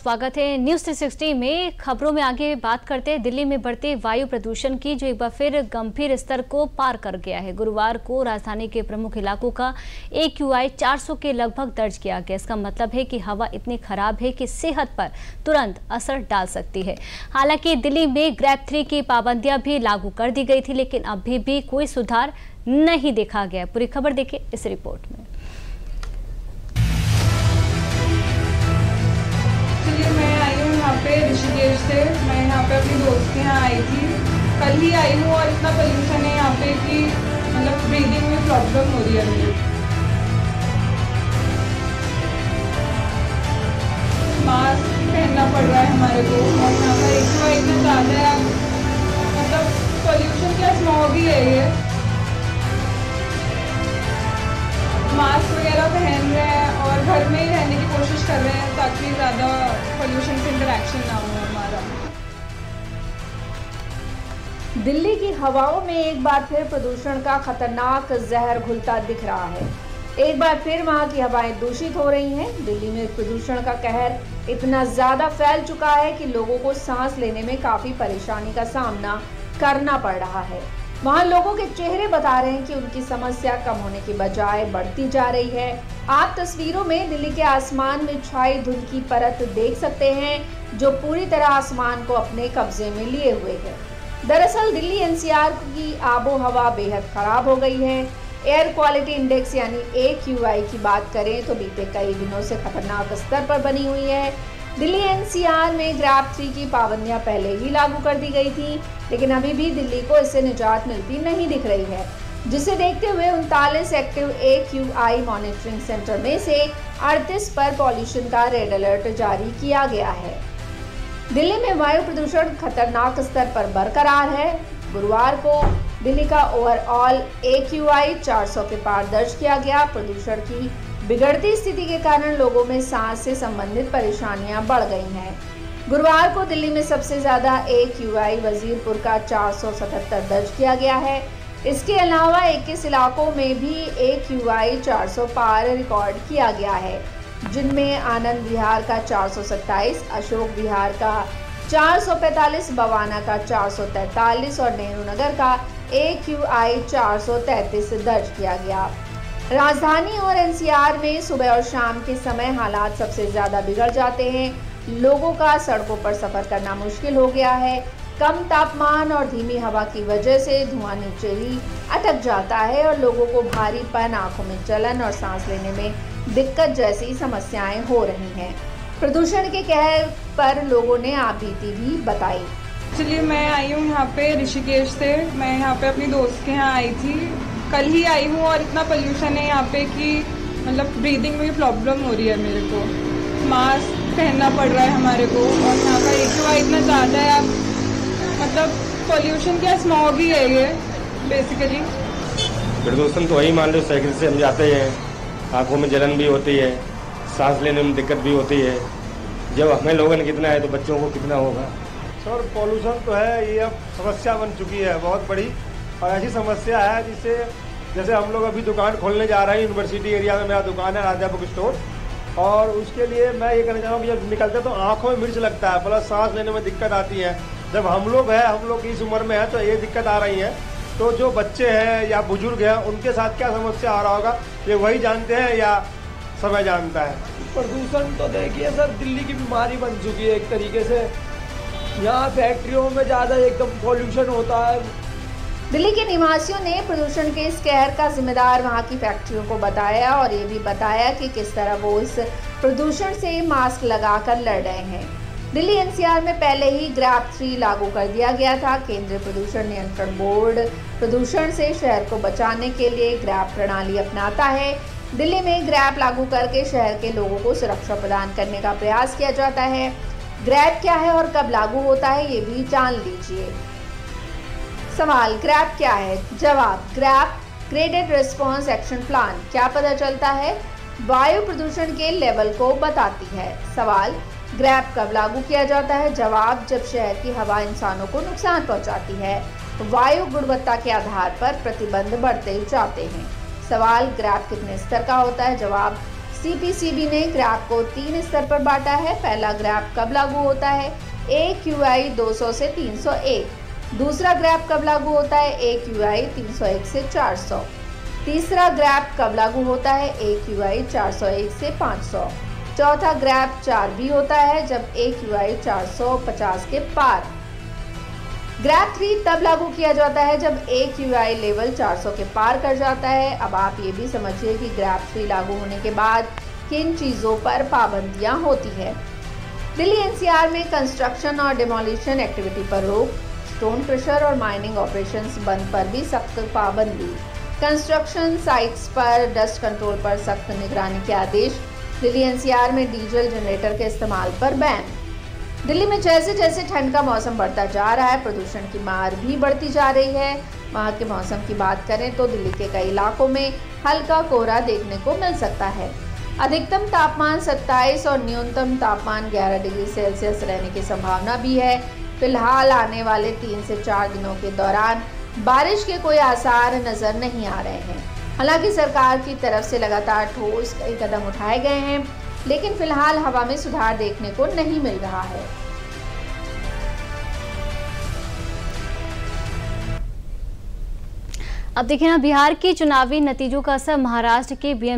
स्वागत है न्यूज़ 360 में। खबरों में आगे बात करते हैं दिल्ली में बढ़ते वायु प्रदूषण की, जो एक बार फिर गंभीर स्तर को पार कर गया है। गुरुवार को राजधानी के प्रमुख इलाकों का AQI 400 के लगभग दर्ज किया गया। इसका मतलब है कि हवा इतनी खराब है कि सेहत पर तुरंत असर डाल सकती है। हालांकि दिल्ली में ग्रैप 3 की पाबंदियां भी लागू कर दी गई थी, लेकिन अभी भी कोई सुधार नहीं देखा गया। पूरी खबर देखिए इस रिपोर्ट में। मैं आई हूँ यहाँ पे ऋषिकेश से। मैं यहाँ पे अपनी दोस्त के यहाँ आई थी, कल ही आई हूँ और इतना पोल्यूशन है यहाँ पे कि मतलब ब्रीदिंग में प्रॉब्लम हो रही है मुझे। मास्क पहनना पड़ रहा है हमारे को और यहाँ का AQI इतना ज़्यादा है, मतलब पोल्यूशन क्या स्मॉग ही है ये। मास्क वगैरह पहन रहे हैं और घर में ही रहने की कोशिश कर रहे हैं ताकि ज़्यादा पोल्यूशन से इंटरेक्शन ना हो हमारा। दिल्ली की हवाओं में एक बार फिर प्रदूषण का खतरनाक जहर घुलता दिख रहा है। एक बार फिर वहां की हवाएं दूषित हो रही हैं। दिल्ली में प्रदूषण का कहर इतना ज्यादा फैल चुका है कि लोगों को सांस लेने में काफी परेशानी का सामना करना पड़ रहा है। वहां लोगों के चेहरे बता रहे हैं कि उनकी समस्या कम होने की बजाय बढ़ती जा रही है। आप तस्वीरों में दिल्ली के आसमान में छाई धुंध की परत देख सकते हैं, जो पूरी तरह आसमान को अपने कब्जे में लिए हुए है। दरअसल दिल्ली NCR की आबो हवा बेहद खराब हो गई है। एयर क्वालिटी इंडेक्स यानी AQI की बात करें तो बीते कई दिनों से खतरनाक स्तर पर बनी हुई है। दिल्ली NCR में ग्रैप 3 की पाबंदियां पहले ही लागू कर दी गई थी, लेकिन अभी भी दिल्ली को इससे निजात मिलती नहीं दिख रही है, जिसे देखते हुए 39 एक्टिव AQI मॉनिटरिंग सेंटर में से 38 पर पॉल्यूशन का रेड अलर्ट जारी किया गया है। दिल्ली में वायु प्रदूषण खतरनाक स्तर पर बरकरार है। गुरुवार को दिल्ली का ओवरऑल AQI 400 के पार दर्ज किया गया। प्रदूषण की बिगड़ती स्थिति के कारण लोगों में सांस से संबंधित परेशानियां बढ़ गई हैं। गुरुवार को दिल्ली में सबसे ज्यादा AQI वजीरपुर का 477 दर्ज किया गया है। इसके अलावा 21 इलाकों में भी AQI 400 पार रिकॉर्ड किया गया है, जिनमें आनंद विहार का 427, अशोक विहार का 445, बवाना का 443 और नेहरू नगर का AQI 433 दर्ज किया गया। राजधानी और NCR में सुबह और शाम के समय हालात सबसे ज्यादा बिगड़ जाते हैं। लोगों का सड़कों पर सफर करना मुश्किल हो गया है। कम तापमान और धीमी हवा की वजह से धुआं नीचे ही अटक जाता है और लोगों को भारीपन, आंखों में जलन और सांस लेने में दिक्कत जैसी समस्याएं हो रही हैं। प्रदूषण के कहर पर लोगों ने आपबीती भी बताई। चलिए मैं आई हूँ यहाँ पे ऋषिकेश से। मैं यहाँ पे अपनी दोस्त के यहाँ आई थी, कल ही आई हूँ और इतना पोल्यूशन है यहाँ पे कि मतलब ब्रीदिंग में प्रॉब्लम हो रही है मेरे को। मास्क पहनना पड़ रहा है हमारे को और यहाँ का AQI इतना ज़्यादा है, मतलब पोल्यूशन क्या स्मॉग ही है ये बेसिकली। प्रदूषण तो वही मान लो, साइकिल से हम जाते हैं, आंखों में जलन भी होती है, सांस लेने में दिक्कत भी होती है। जब हमें लोगों ने कितना है तो बच्चों को कितना होगा। सर पोल्यूशन तो है, ये अब समस्या बन चुकी है बहुत बड़ी, और ऐसी समस्या है जिससे जैसे हम लोग अभी दुकान खोलने जा रहे हैं यूनिवर्सिटी एरिया में। मेरा दुकान है राजा बुक स्टोर, और उसके लिए मैं ये कहना चाह रहा हूँ कि जब निकलते तो आंखों में मिर्च लगता है, प्लस सांस लेने में दिक्कत आती है। जब हम लोग की इस उम्र में है तो ये दिक्कत आ रही है, तो जो बच्चे हैं या बुजुर्ग हैं उनके साथ क्या समस्या आ रहा होगा ये वही जानते हैं या समय जानता है। प्रदूषण तो देखिए सर दिल्ली की बीमारी बन चुकी है एक तरीके से। यहाँ फैक्ट्रियों में ज़्यादा एकदम पॉल्यूशन होता है। दिल्ली के निवासियों ने प्रदूषण के इस कहर का जिम्मेदार वहां की फैक्ट्रियों को बताया और ये भी बताया कि किस तरह वो इस प्रदूषण से मास्क लगाकर लड़ रहे हैं। दिल्ली NCR में पहले ही ग्रैप 3 लागू कर दिया गया था। केंद्रीय प्रदूषण नियंत्रण बोर्ड प्रदूषण से शहर को बचाने के लिए ग्रैप प्रणाली अपनाता है। दिल्ली में ग्रैप लागू करके शहर के लोगों को सुरक्षा प्रदान करने का प्रयास किया जाता है। ग्रैप क्या है और कब लागू होता है ये भी जान लीजिए। सवाल, ग्रैप क्या है? जवाब, grab graded response action plan. क्या पता चलता है? वायु प्रदूषण के लेवल को बताती है। सवाल, ग्रैप कब लागू किया जाता है? जवाब, जब शहर की हवा इंसानों को नुकसान पहुंचाती है। वायु गुणवत्ता के आधार पर प्रतिबंध बढ़ते जाते हैं। सवाल, ग्रैप कितने स्तर का होता है? जवाब, CPCB ने ग्रैप को 3 स्तर पर बांटा है। पहला ग्रैप कब लागू होता है? AQI 200 से 301। दूसरा ग्रैप कब लागू होता है? AQI 301 से 400। तीसरा ग्रैप कब लागू होता है? AQI 401 से 500। चौथा ग्रैप 4B होता है जब AQI 450 के पार। ग्रैप 3 तब लागू किया जाता है जब AQI लेवल 400 के पार कर जाता है। अब आप ये भी समझिए कि ग्रैप 3 लागू होने के बाद किन चीज़ों पर पाबंदियां होती है। दिल्ली NCR में कंस्ट्रक्शन और डिमोलिशन एक्टिविटी पर रोक, स्टोन क्रशर और माइनिंग ऑपरेशंस बंद पर भी सख्त पाबंदी, कंस्ट्रक्शन साइट्स पर डस्ट कंट्रोल पर सख्त निगरानी के आदेश, दिल्ली NCR में डीजल जनरेटर के इस्तेमाल पर बैन। दिल्ली में जैसे जैसे ठंड का मौसम बढ़ता जा रहा है, प्रदूषण की मार भी बढ़ती जा रही है। वहाँ के मौसम की बात करें तो दिल्ली के कई इलाकों में हल्का कोहरा देखने को मिल सकता है। अधिकतम तापमान 27 और न्यूनतम तापमान 11 डिग्री सेल्सियस रहने की संभावना भी है। फिलहाल आने वाले 3 से 4 दिनों के दौरान बारिश के कोई आसार नजर नहीं आ रहे हैं। हालांकि सरकार की तरफ से लगातार ठोस कई कदम उठाए गए हैं, लेकिन फिलहाल हवा में सुधार देखने को नहीं मिल रहा है। अब देखिए ना, बिहार के चुनावी नतीजों का असर महाराष्ट्र के BMC